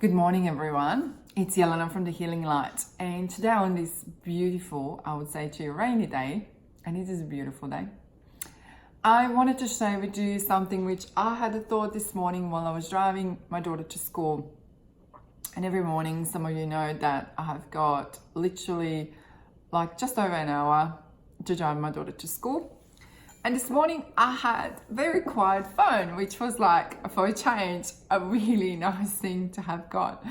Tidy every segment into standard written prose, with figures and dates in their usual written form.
Good morning, everyone. It's Yelena from the Healing Light, and today on this beautiful, I would say to you, rainy day, and it is a beautiful day, I wanted to share with you something which I had a thought this morning while I was driving my daughter to school. And every morning, some of you know that I have got literally like just over an hour to drive my daughter to school. And this morning I had a very quiet phone, which was like, for a change, a really nice thing to have got.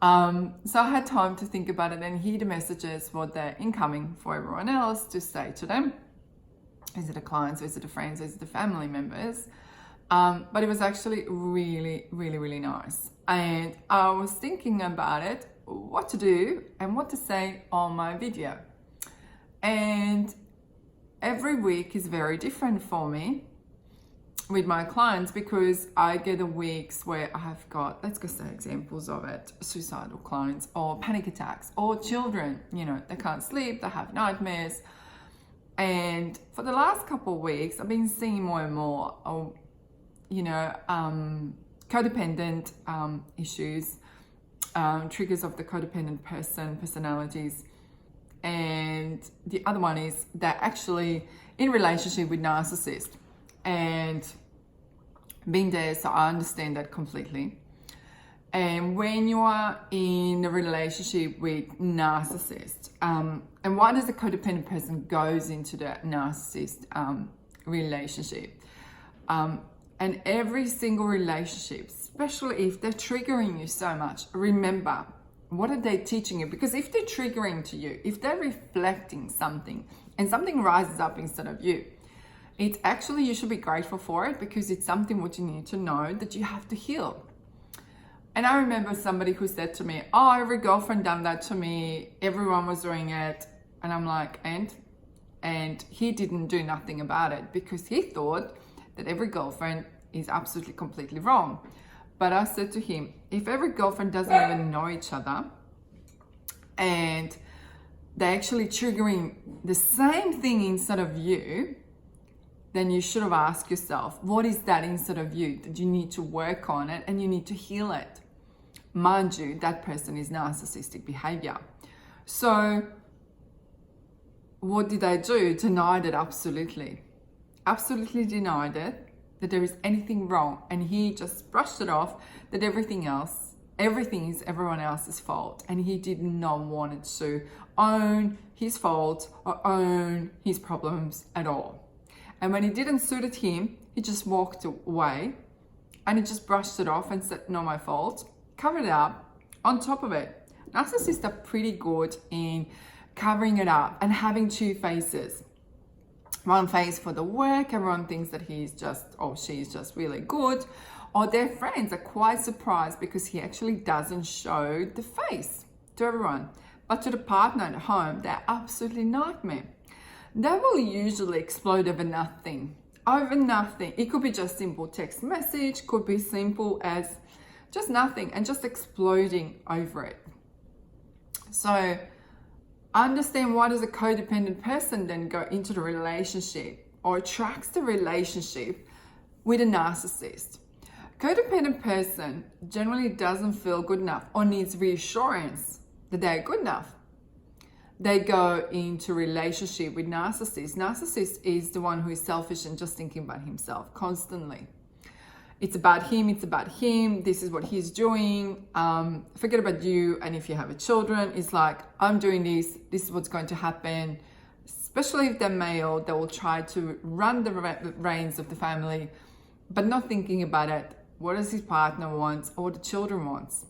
So I had time to think about it and hear the messages, what they're incoming for everyone else to say to them. Is it the clients, is it the friends, is it the family members? But it was actually really nice. And I was thinking about it, what to do and what to say on my video. And every week is very different for me with my clients because I get the weeks where I have got, let's go say examples of it, suicidal clients or panic attacks or children, they can't sleep, they have nightmares. And for the last couple of weeks, I've been seeing more and more, codependent issues, triggers of the codependent personalities. And the other one is they're actually in relationship with narcissist, and being there, so I understand that completely. And when you are in a relationship with narcissist, and why does the codependent person goes into the narcissist relationship? And every single relationship, especially if they're triggering you so much, remember, what are they teaching you? Because if they're triggering to you, if they're reflecting something and something rises up instead of you, it's actually, you should be grateful for it because it's something what you need to know that you have to heal. And I remember somebody who said to me, oh, every girlfriend done that to me. Everyone was doing it. And I'm like, and he didn't do nothing about it because he thought that every girlfriend is absolutely completely wrong. But I said to him, if every girlfriend doesn't even know each other and they're actually triggering the same thing inside of you, then you should have asked yourself, what is that inside of you that you need to work on it and you need to heal it? Mind you, that person is narcissistic behavior. So what did I do? Denied it, absolutely denied it, that there is anything wrong, and he just brushed it off, that everything is everyone else's fault, and he did not want to own his fault or own his problems at all. And when it didn't suit him, he just walked away and he just brushed it off and said, not my fault, covered it up. On top of it, narcissists are pretty good in covering it up and having two faces. One face for the work, everyone thinks that he's just, or she's just really good, or their friends are quite surprised because he actually doesn't show the face to everyone. But to the partner at home, they're absolutely nightmare. They will usually explode over nothing. It could be just simple text message, could be simple as just nothing and just exploding over it. So understand, why does a codependent person then go into the relationship or attracts the relationship with a narcissist? Codependent person generally doesn't feel good enough or needs reassurance that they're good enough. They go into relationship with narcissist. Narcissist is the one who is selfish and just thinking about himself constantly. It's about him, this is what he's doing, forget about you. And if you have children, it's like, I'm doing this is what's going to happen. Especially if they're male, they will try to run the reins of the family, but not thinking about it. What does his partner want or the children wants?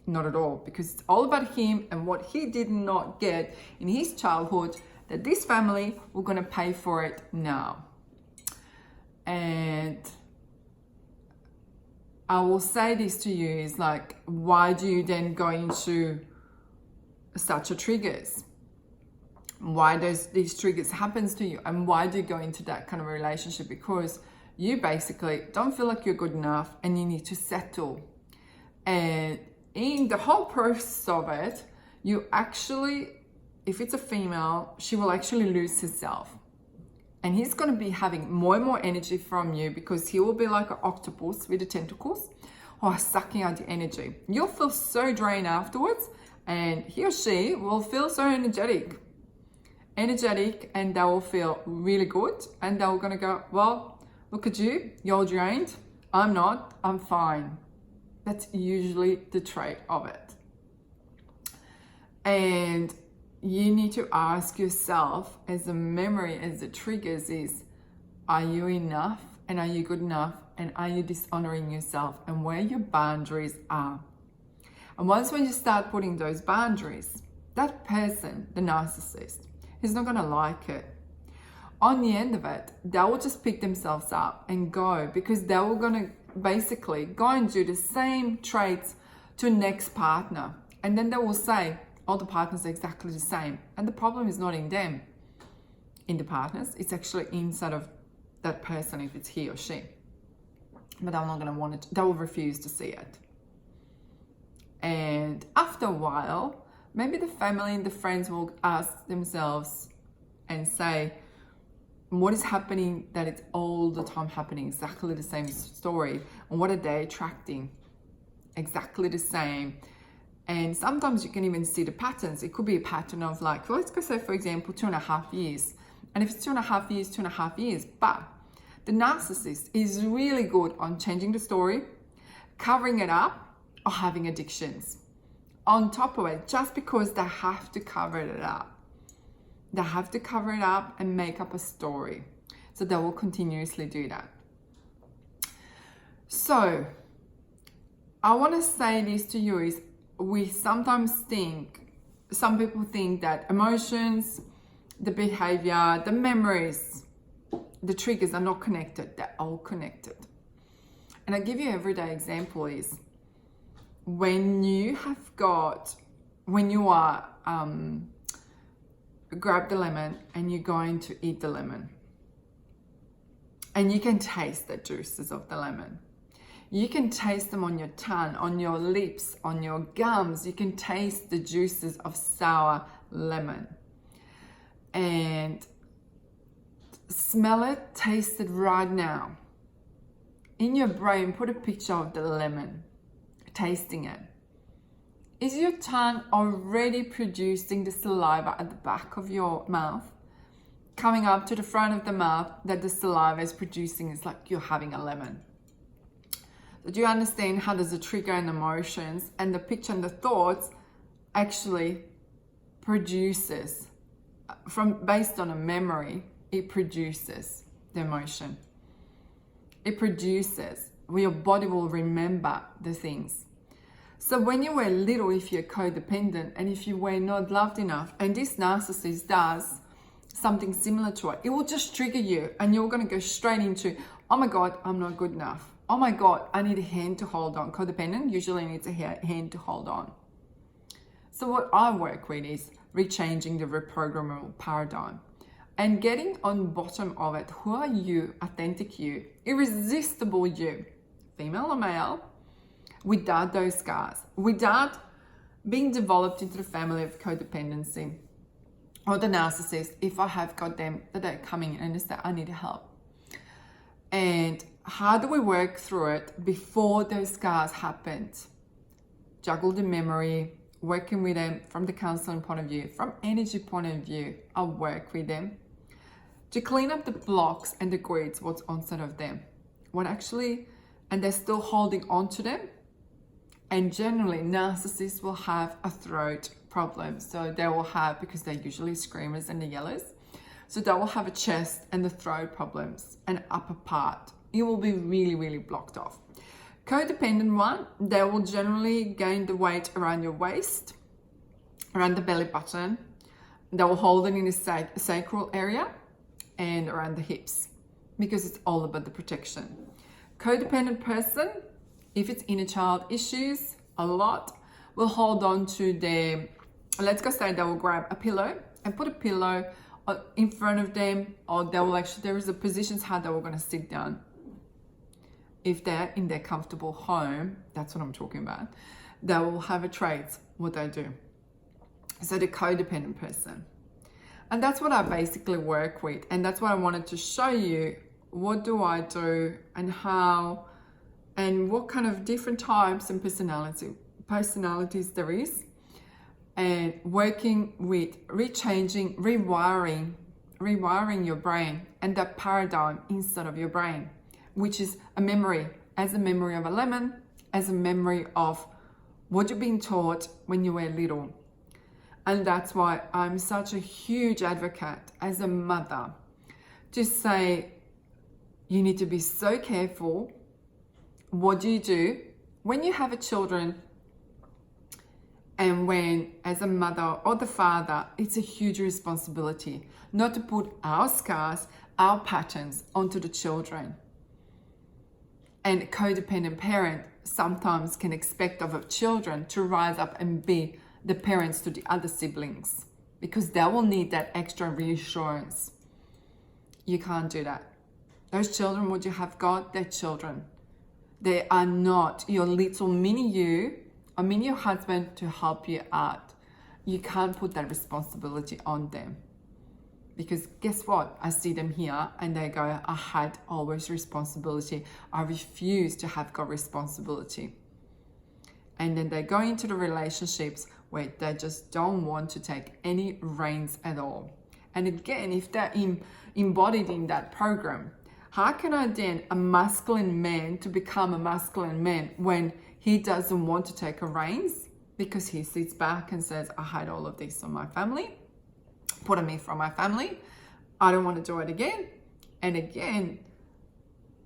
Not at all, because it's all about him and what he did not get in his childhood, that this family were going to pay for it now. And I will say this to you, is like, why do you then go into such a triggers? Why does these triggers happens to you? And why do you go into that kind of relationship? Because you basically don't feel like you're good enough and you need to settle. And in the whole process of it, you actually, if it's a female, she will actually lose herself. And he's going to be having more and more energy from you because he will be like an octopus with the tentacles, or sucking out your energy. You'll feel so drained afterwards, and he or she will feel so energetic, and they will feel really good, and they're gonna go, well, look at you, you're drained, I'm not, I'm fine. That's usually the trait of it. And you need to ask yourself, as a memory, as the triggers is, are you enough, and are you good enough, and are you dishonoring yourself, and where your boundaries are. And once when you start putting those boundaries, that person, the narcissist, is not gonna like it. On the end of it, they will just pick themselves up and go, because they were gonna basically go and do the same traits to next partner. And then they will say, all the partners are exactly the same. And the problem is not in them, in the partners, it's actually inside of that person, if it's he or she. But they're not gonna want it, they will refuse to see it. And after a while, maybe the family and the friends will ask themselves and say, what is happening that it's all the time happening, exactly the same story, and what are they attracting? Exactly the same. And sometimes you can even see the patterns. It could be a pattern of like, let's go say, for example, 2.5 years. And if it's 2.5 years, 2.5 years, but the narcissist is really good on changing the story, covering it up, or having addictions on top of it, just because they have to cover it up. They have to cover it up and make up a story. So they will continuously do that. So I want to say this to you is, we sometimes think, some people think that emotions, the behavior, the memories, the triggers are not connected. They're all connected. And I give you an everyday example is, when you are grab the lemon and you're going to eat the lemon, and you can taste the juices of the lemon. You can taste them on your tongue, on your lips, on your gums. You can taste the juices of sour lemon. And smell it, taste it right now. In your brain, put a picture of the lemon, tasting it. Is your tongue already producing the saliva at the back of your mouth? Coming up to the front of the mouth that the saliva is producing, is like you're having a lemon. Do you understand how there's a trigger and emotions, and the picture and the thoughts actually produces, based on a memory, it produces the emotion. It produces, your body will remember the things. So when you were little, if you're codependent and if you were not loved enough, and this narcissist does something similar to it, it will just trigger you, and you're going to go straight into, oh my God, I'm not good enough. Oh my God, I need a hand to hold on. Codependent usually needs a hand to hold on. So what I work with is rechanging the reprogrammable paradigm and getting on bottom of it. Who are you? Authentic you, irresistible you, female or male, without those scars, without being developed into the family of codependency or the narcissist. If I have got them that are coming and say, I need help. And how do we work through it before those scars happened? Juggle the memory, working with them from the counseling point of view, from energy point of view. I work with them to clean up the blocks and the grids, what's inside of them. What actually, and they're still holding on to them. And generally, narcissists will have a throat problem. So they will have, because they're usually screamers and the yellers, so they will have a chest and the throat problems and upper part. It will be really, really blocked off. Codependent one, they will generally gain the weight around your waist, around the belly button. They will hold it in the sacral area and around the hips, because it's all about the protection. Codependent person, if it's inner child issues, a lot, will hold on to their, let's go say they will grab a pillow and put a pillow in front of them, or they will actually, there is a positions how they were going to sit down. If they're in their comfortable home, that's what I'm talking about, they will have a trait, what they do. So the codependent person. And that's what I basically work with. And that's what I wanted to show you. What do I do and how and what kind of different types and personalities there is, and working with rewiring your brain and that paradigm inside of your brain, which is a memory, as a memory of a lemon, as a memory of what you've been taught when you were little. And that's why I'm such a huge advocate as a mother to say, you need to be so careful. What do you do when you have a children, and when, as a mother or the father, it's a huge responsibility not to put our scars, our patterns onto the children. And a codependent parent sometimes can expect of our children to rise up and be the parents to the other siblings, because they will need that extra reassurance. You can't do that. Those children, what you have got, they're children. They are not your little mini you or mini your husband to help you out. You can't put that responsibility on them. Because guess what? I see them here and they go, I had always responsibility. I refuse to have got responsibility. And then they go into the relationships where they just don't want to take any reins at all. And again, if they're embodied in that program, how can I then a masculine man to become a masculine man when he doesn't want to take a reins? Because he sits back and says, I had all of this on my family, put on me from my family. I don't want to do it again. And again,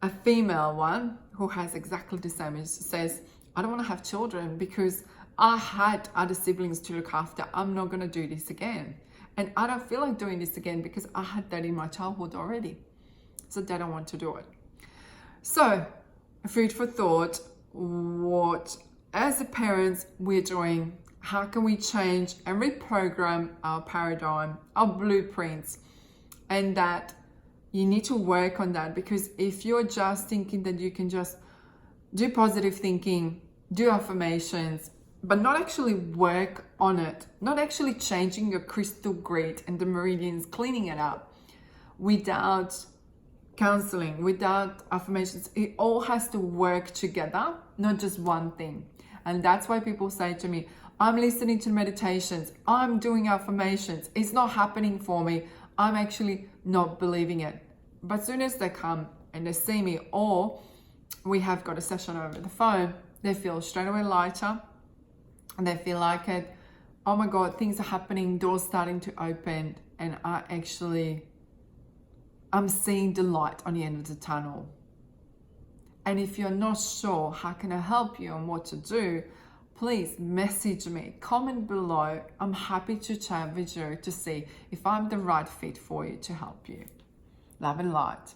a female one who has exactly the same says, I don't want to have children because I had other siblings to look after. I'm not going to do this again. And I don't feel like doing this again because I had that in my childhood already. So they don't want to do it. So, food for thought, what as a parents we're doing, how can we change and reprogram our paradigm, our blueprints, and that you need to work on that, because if you're just thinking that you can just do positive thinking, do affirmations, but not actually work on it, not actually changing your crystal grid and the meridians, cleaning it up, without counseling, without affirmations, it all has to work together, not just one thing. And that's why people say to me, I'm listening to meditations, I'm doing affirmations, it's not happening for me, I'm actually not believing it. But as soon as they come and they see me, or we have got a session over the phone, they feel straight away lighter, and they feel like it, oh my God, things are happening, doors starting to open, and I'm seeing the light on the end of the tunnel. And if you're not sure how can I help you and what to do, please message me, comment below. I'm happy to chat with you to see if I'm the right fit for you to help you. Love and light.